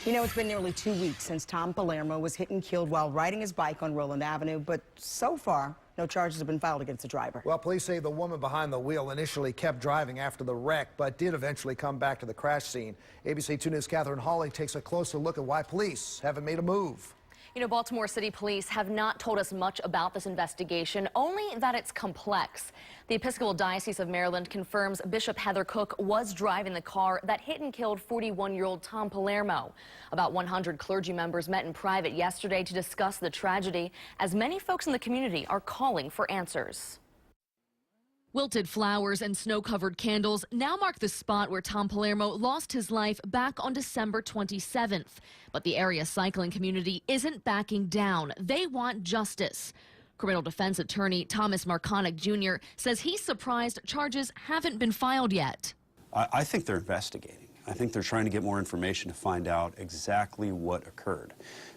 You know, it's been nearly 2 weeks since Tom Palermo was hit and killed while riding his bike on Roland Avenue, but so far, no charges have been filed against the driver. Well, police say the woman behind the wheel initially kept driving after the wreck, but did eventually come back to the crash scene. ABC 2 News' Catherine Hawley takes a closer look at why police haven't made a move. You know, Baltimore City Police have not told us much about this investigation, only that it's complex. The Episcopal Diocese of Maryland confirms Bishop Heather Cook was driving the car that hit and killed 41-year-old Tom Palermo. About 100 clergy members met in private yesterday to discuss the tragedy, as many folks in the community are calling for answers. Wilted flowers and snow-covered candles now mark the spot where Tom Palermo lost his life back on December 27th. But the area cycling community isn't backing down. They want justice. Criminal defense attorney Thomas Marconic Jr. says he's surprised charges haven't been filed yet. I think they're investigating. I think they're trying to get more information to find out exactly what occurred.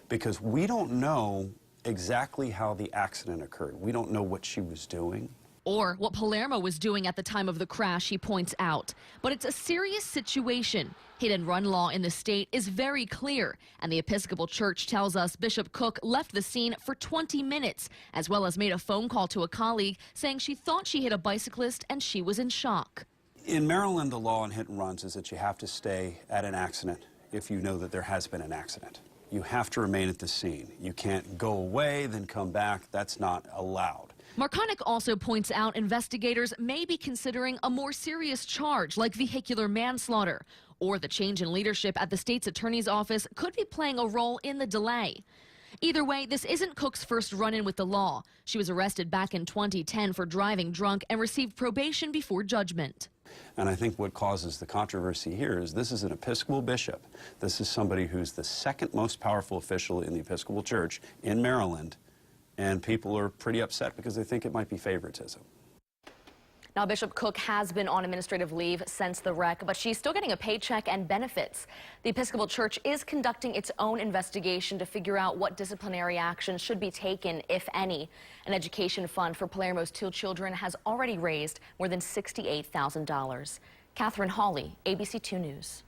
Because we don't know exactly how the accident occurred. We don't know what she was doing. Or what Palermo was doing at the time of the crash, he points out. But it's a serious situation. Hit-and-run law in the state is very clear, and the Episcopal Church tells us Bishop Cook left the scene for 20 minutes, as well as made a phone call to a colleague saying she thought she hit a bicyclist and she was in shock. In Maryland, the law on hit-and-runs is that you have to stay at an accident if you know that there has been an accident. You have to remain at the scene. You can't go away, then come back. That's not allowed. Marconic also points out investigators may be considering a more serious charge like vehicular manslaughter, or the change in leadership at the state's attorney's office could be playing a role in the delay. Either way, this isn't Cook's first run-in with the law. She was arrested back in 2010 for driving drunk and received probation before judgment. And I think what causes the controversy here is this is an Episcopal bishop. This is somebody who's the second most powerful official in the Episcopal Church in Maryland. And people are pretty upset because they think it might be favoritism. Now, Bishop Cook has been on administrative leave since the wreck, but she's still getting a paycheck and benefits. The Episcopal Church is conducting its own investigation to figure out what disciplinary action should be taken, if any. An education fund for Palermo's 2 children has already raised more than $68,000. Catherine Hawley, ABC 2 News.